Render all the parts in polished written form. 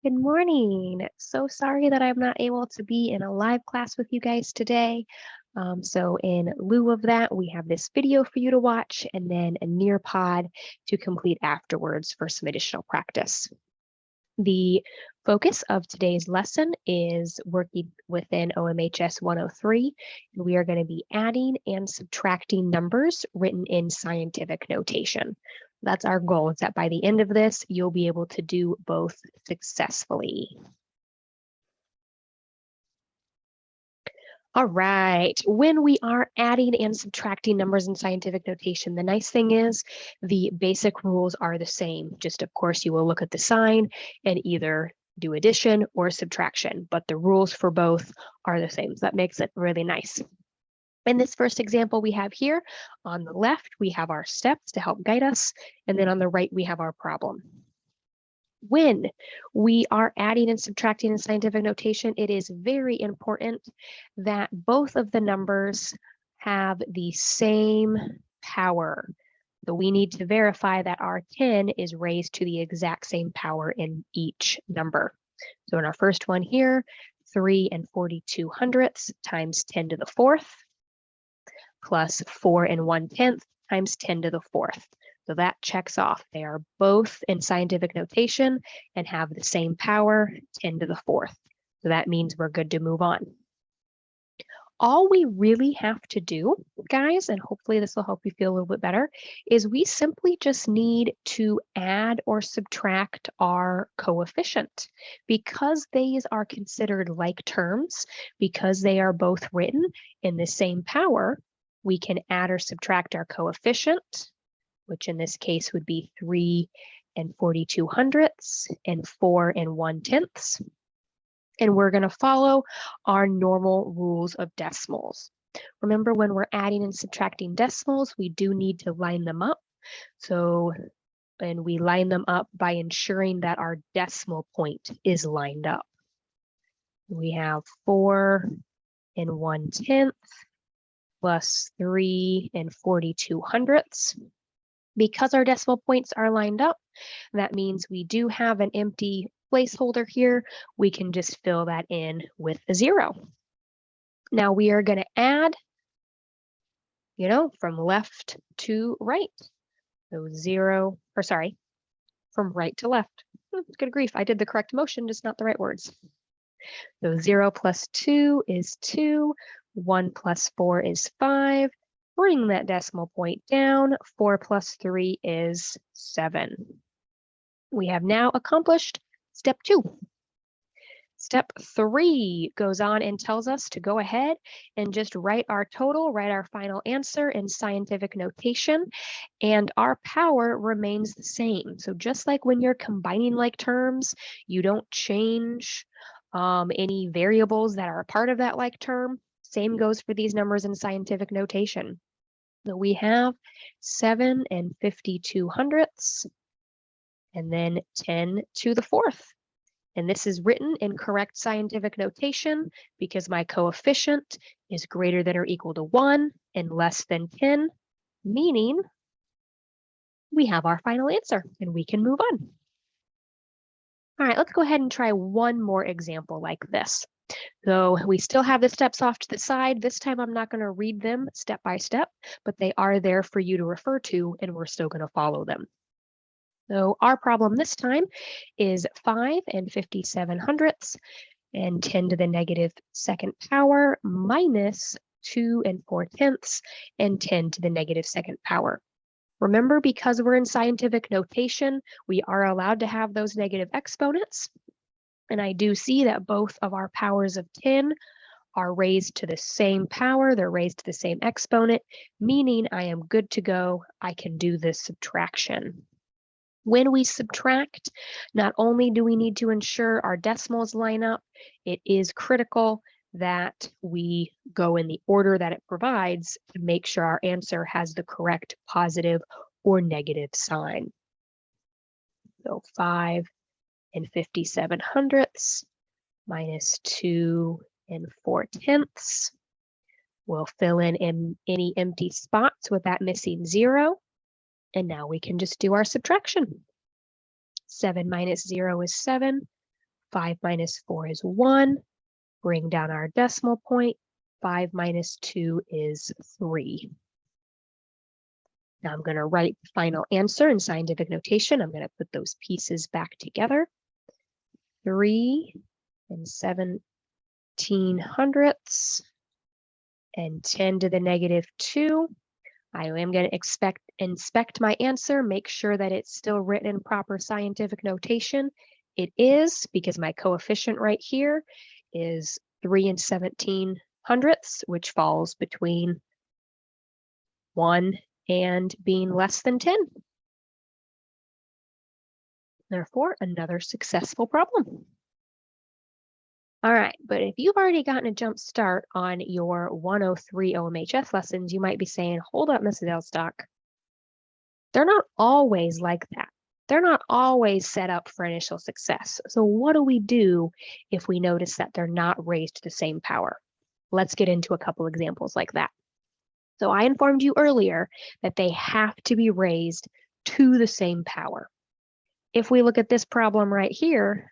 Good morning. So sorry that I'm not able to be in a live class with you guys today. So in lieu of that, we have this video for you to watch and then a Nearpod to complete afterwards for some additional practice. The focus of today's lesson is working within OMHS 103. And we are going to be adding and subtracting numbers written in scientific notation. That's our goal, is that by the end of this, you'll be able to do both successfully. All right, when we are adding and subtracting numbers in scientific notation, the nice thing is the basic rules are the same. Just, of course, you will look at the sign and either do addition or subtraction, but the rules for both are the same. So that makes it really nice. In this first example we have here, on the left, we have our steps to help guide us, and then on the right, we have our problem. When we are adding and subtracting in scientific notation, it is very important that both of the numbers have the same power. So we need to verify that our 10 is raised to the exact same power in each number. So in our first one here, 3 42/100 times 10 to the 4th plus 4 1/10 times 10 to the 4th. So that checks off. They are both in scientific notation and have the same power, 10 to the 4th. So that means we're good to move on. All we really have to do, guys, and hopefully this will help you feel a little bit better, is we simply just need to add or subtract our coefficient. Because these are considered like terms, because they are both written in the same power, we can add or subtract our coefficient, which in this case would be 3 42/100 and 4 1/10. And we're going to follow our normal rules of decimals. Remember, when we're adding and subtracting decimals, we do need to line them up. And we line them up by ensuring that our decimal point is lined up. We have 4 1/10 plus 3 42/100. Because our decimal points are lined up, that means we do have an empty placeholder here. We can just fill that in with a 0. Now we are going to add, from left to right. So from right to left. Good grief, I did the correct motion, just not the right words. So 0 plus 2 is 2, 1 plus 4 is 5. Bring that decimal point down, 4 plus 3 is 7. We have now accomplished step 2. Step 3 goes on and tells us to go ahead and just write our total, write our final answer in scientific notation, and our power remains the same. So just like when you're combining like terms, you don't change any variables that are a part of that like term. Same goes for these numbers in scientific notation. So we have 7 52/100 and then 10 to the 4th. And this is written in correct scientific notation because my coefficient is greater than or equal to 1 and less than 10, meaning we have our final answer and we can move on. All right, let's go ahead and try one more example like this. So we still have the steps off to the side. This time I'm not going to read them step by step, but they are there for you to refer to, and we're still going to follow them. So our problem this time is 5 57/100 and 10 to the negative second power minus 2 4/10 and 10 to the negative second power. Remember, because we're in scientific notation, we are allowed to have those negative exponents. And I do see that both of our powers of 10 are raised to the same power. They're raised to the same exponent, meaning I am good to go. I can do this subtraction. When we subtract, not only do we need to ensure our decimals line up, it is critical that we go in the order that it provides to make sure our answer has the correct positive or negative sign. So 5 57/100 minus 2 4/10. We'll fill in any empty spots with that missing 0. And now we can just do our subtraction. 7 minus 0 is 7. 5 minus 4 is 1. Bring down our decimal point. 5 minus 2 is 3. Now I'm going to write the final answer in scientific notation. I'm going to put those pieces back together. 3 and 17/100ths and 10 to the negative 2. I am going to inspect my answer, make sure that it's still written in proper scientific notation. It is, because my coefficient right here is 3 and 17/100ths, which falls between 1 and being less than 10. Therefore, another successful problem. All right, but if you've already gotten a jump start on your 103 OMHS lessons, you might be saying, hold up, Mrs. Elstock. They're not always like that. They're not always set up for initial success. So what do we do if we notice that they're not raised to the same power? Let's get into a couple examples like that. So I informed you earlier that they have to be raised to the same power. If we look at this problem right here,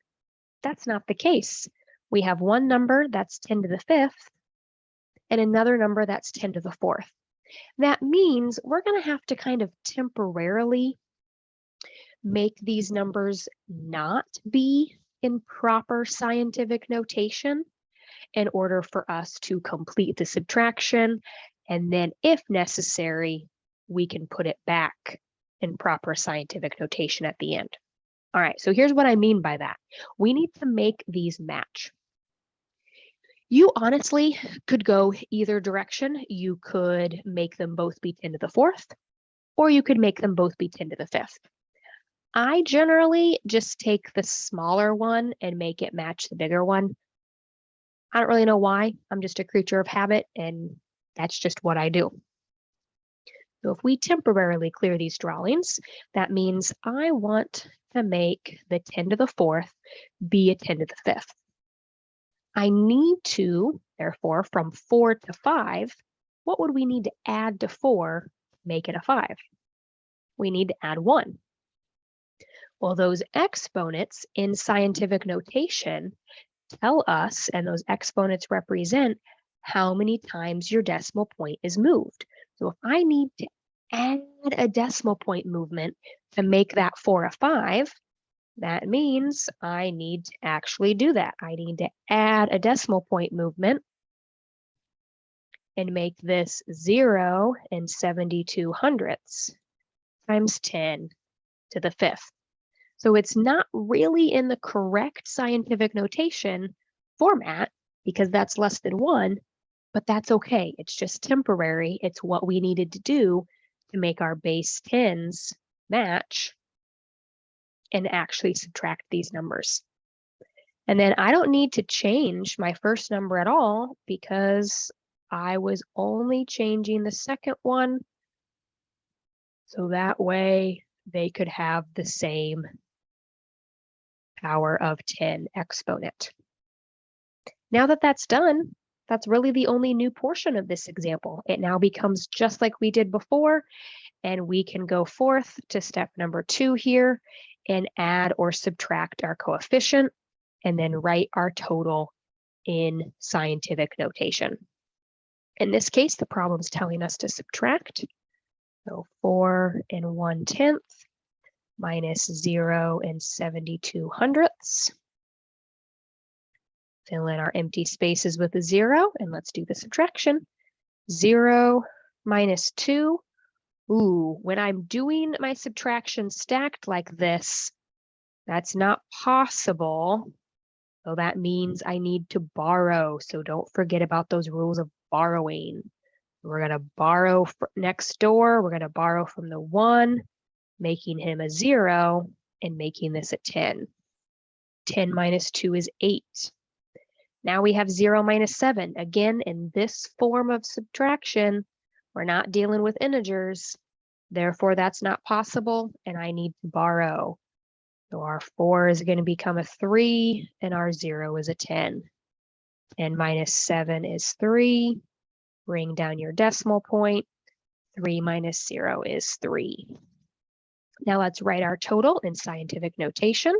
that's not the case. We have one number that's 10 to the 5th and another number that's 10 to the 4th. That means we're going to have to kind of temporarily make these numbers not be in proper scientific notation in order for us to complete the subtraction. And then if necessary, we can put it back in proper scientific notation at the end. All right, so here's what I mean by that. We need to make these match. You honestly could go either direction. You could make them both be 10 to the 4th, or you could make them both be 10 to the 5th. I generally just take the smaller one and make it match the bigger one. I don't really know why. I'm just a creature of habit, and that's just what I do. So if we temporarily clear these drawings, that means I want to make the 10 to the 4th be a 10 to the 5th. I need to, therefore, from 4 to 5, what would we need to add to 4 to make it a 5? We need to add 1. Well, those exponents in scientific notation tell us, and those exponents represent how many times your decimal point is moved. So if I need to add a decimal point movement to make that 4 a 5, that means I need to actually do that. I need to add a decimal point movement and make this 0 and 72/100ths times 10 to the 5th. So it's not really in the correct scientific notation format because that's less than 1, but that's okay. It's just temporary. It's what we needed to do to make our base 10s match and actually subtract these numbers. And then I don't need to change my first number at all because I was only changing the second one. So that way they could have the same power of 10 exponent. Now that that's done, that's really the only new portion of this example. It now becomes just like we did before, and we can go forth to step number 2 here and add or subtract our coefficient and then write our total in scientific notation. In this case, the problem is telling us to subtract. So 4 and 1/10 minus 0 and 72/100ths. Fill in our empty spaces with a 0, and let's do the subtraction. 0 minus 2. Ooh, when I'm doing my subtraction stacked like this, that's not possible. So that means I need to borrow. So don't forget about those rules of borrowing. We're going to borrow next door. We're going to borrow from the 1, making him a 0, and making this a 10. 10 minus 2 is 8. Now we have 0 minus 7. Again, in this form of subtraction, we're not dealing with integers. Therefore, that's not possible, and I need to borrow. So our 4 is going to become a 3, and our 0 is a 10. 10 minus 7 is 3. Bring down your decimal point. 3 minus 0 is 3. Now let's write our total in scientific notation.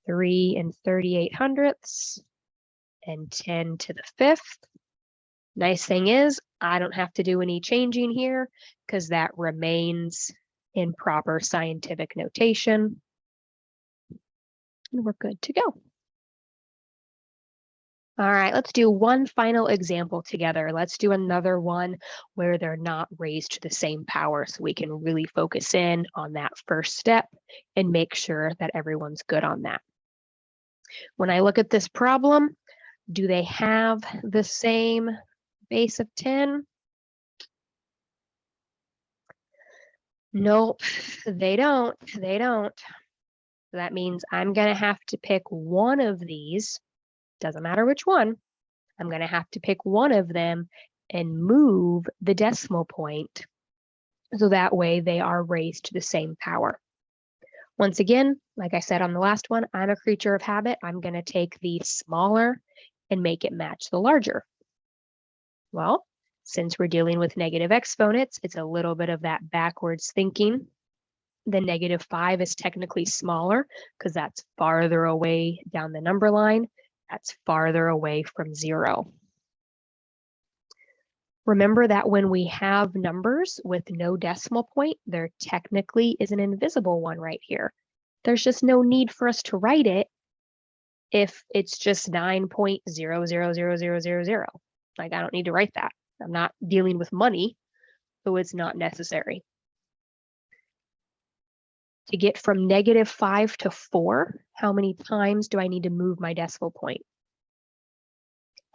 3 and 38/100ths, and 10 to the 5th. Nice thing is, I don't have to do any changing here because that remains in proper scientific notation. And we're good to go. All right, let's do one final example together. Let's do another one where they're not raised to the same power so we can really focus in on that first step and make sure that everyone's good on that. When I look at this problem, do they have the same base of 10? Nope, they don't. They don't. So that means I'm going to have to pick one of these. Doesn't matter which one. I'm going to have to pick one of them and move the decimal point so that way they are raised to the same power. Once again, like I said on the last one, I'm a creature of habit. I'm going to take the smaller and make it match the larger. Well, since we're dealing with negative exponents, it's a little bit of that backwards thinking. The -5 is technically smaller because that's farther away down the number line. That's farther away from 0. Remember that when we have numbers with no decimal point, there technically is an invisible one right here. There's just no need for us to write it if it's just 9.000000. Like, I don't need to write that. I'm not dealing with money, so it's not necessary. To get from -5 to 4, how many times do I need to move my decimal point?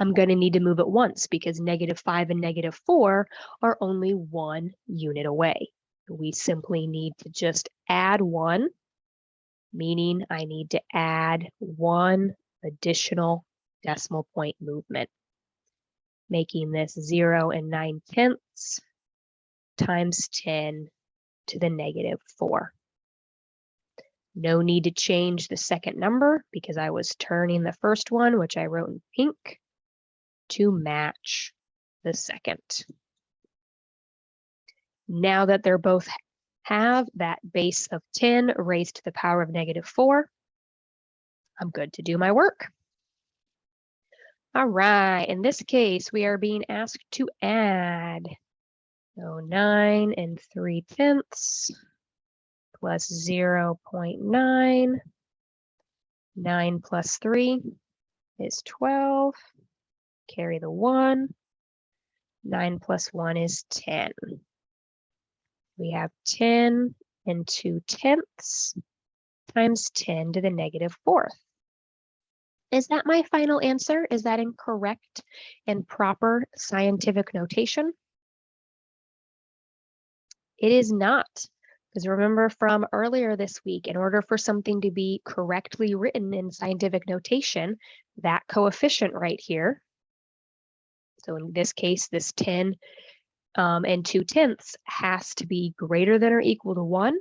I'm going to need to move it once because -5 and -4 are only 1 unit away. We simply need to just add 1, meaning I need to add 1 additional decimal point movement, making this 0 and 9/10 times 10 to the -4. No need to change the second number because I was turning the first one, which I wrote in pink, to match the second. Now that they're both have that base of 10 raised to the power of -4, I'm good to do my work. All right, in this case, we are being asked to add. So 9 and 3/10 plus 0.9. 9 plus 3 is 12. Carry the 1. 9 plus 1 is 10. We have 10 and 2/10 times 10 to the -4th. Is that my final answer? Is that in correct and proper scientific notation? It is not, because remember from earlier this week, in order for something to be correctly written in scientific notation, that coefficient right here, so in this case, this 10 and 2/10 has to be greater than or equal to 1,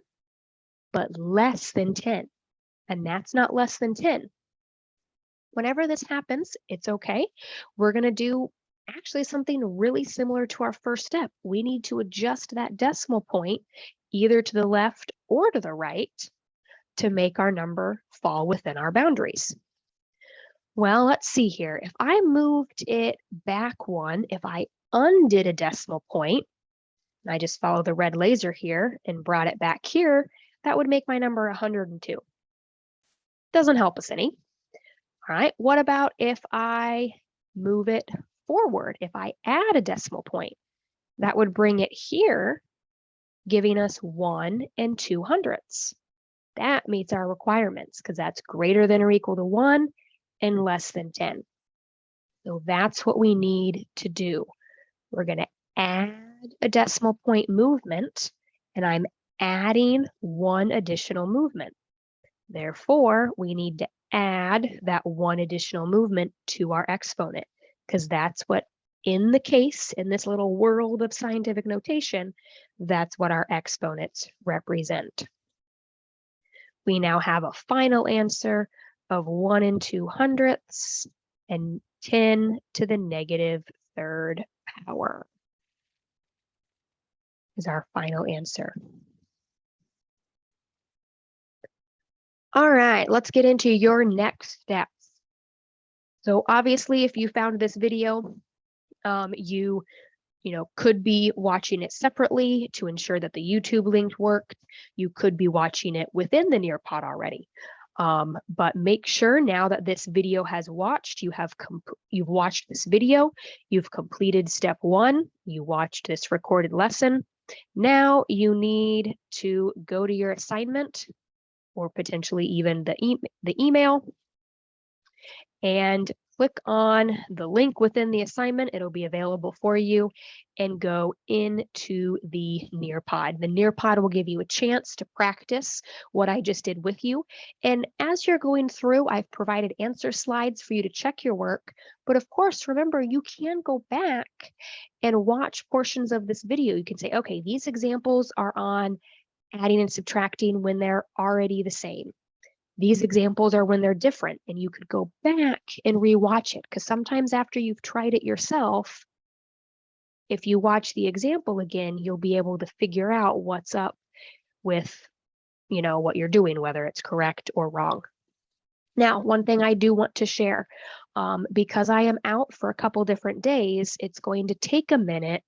but less than 10, and that's not less than 10. Whenever this happens, it's okay. We're going to do actually something really similar to our first step. We need to adjust that decimal point either to the left or to the right to make our number fall within our boundaries. Well, let's see here. If I moved it back 1, if I undid a decimal point, and I just follow the red laser here and brought it back here, that would make my number 102. Doesn't help us any. All right, what about if I move it forward? If I add a decimal point, that would bring it here, giving us 1 and 2/100ths. That meets our requirements because that's greater than or equal to 1 and less than 10. So that's what we need to do. We're going to add a decimal point movement, and I'm adding 1 additional movement. Therefore, we need to add that 1 additional movement to our exponent, because that's what, in the case, in this little world of scientific notation, that's what our exponents represent. We now have a final answer of 1 and 2/100ths and 10 to the -3rd power is our final answer. All right, let's get into your next steps. So obviously, if you found this video, you could be watching it separately to ensure that the YouTube link worked. You could be watching it within the Nearpod already. But make sure now that this video has watched, you've watched this video, you've completed step 1, you watched this recorded lesson. Now you need to go to your assignment or potentially even the email and click on the link within the assignment. It'll be available for you, and go into the Nearpod. The Nearpod will give you a chance to practice what I just did with you. And as you're going through, I've provided answer slides for you to check your work. But of course, remember, you can go back and watch portions of this video. You can say, okay, these examples are on adding and subtracting when they're already the same. These examples are when they're different, and you could go back and rewatch it, because sometimes after you've tried it yourself, if you watch the example again, you'll be able to figure out what's up with, what you're doing, whether it's correct or wrong. Now, one thing I do want to share, because I am out for a couple different days, it's going to take a minute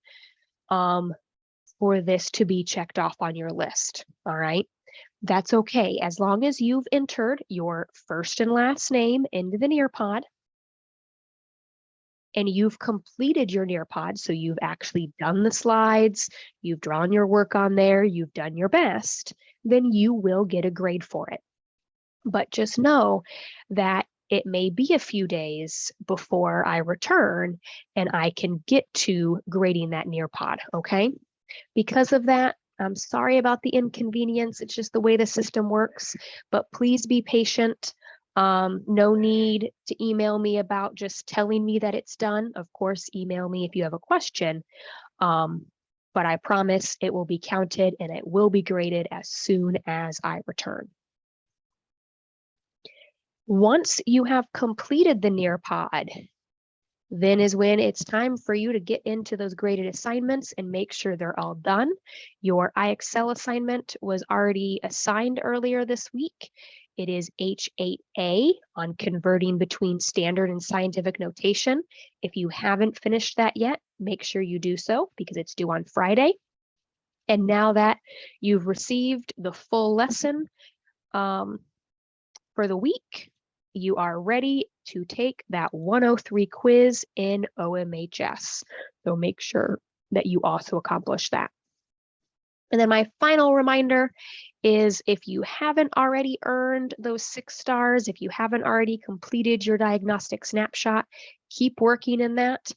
for this to be checked off on your list, all right? That's okay, as long as you've entered your first and last name into the Nearpod and you've completed your Nearpod, so you've actually done the slides, you've drawn your work on there, you've done your best, then you will get a grade for it. But just know that it may be a few days before I return and I can get to grading that Nearpod, okay? Because of that, I'm sorry about the inconvenience. It's just the way the system works, but please be patient. No need to email me about just telling me that it's done. Of course, email me if you have a question, but I promise it will be counted and it will be graded as soon as I return. Once you have completed the Nearpod, then is when it's time for you to get into those graded assignments and make sure they're all done. Your iExcel assignment was already assigned earlier this week. It is H8A on converting between standard and scientific notation. If you haven't finished that yet, make sure you do so because it's due on Friday. And now that you've received the full lesson for the week, you are ready to take that 103 quiz in OMHS. So make sure that you also accomplish that. And then my final reminder is, if you haven't already earned those 6 stars, if you haven't already completed your diagnostic snapshot, keep working in that.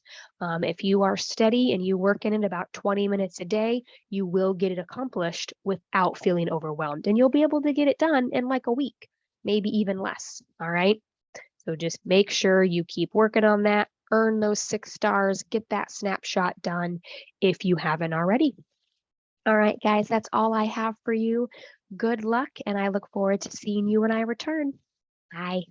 If you are steady and you work in it about 20 minutes a day, you will get it accomplished without feeling overwhelmed, and you'll be able to get it done in like a week, maybe even less, all right? So just make sure you keep working on that, earn those 6 stars, get that snapshot done if you haven't already. All right, guys, that's all I have for you. Good luck, and I look forward to seeing you when I return. Bye.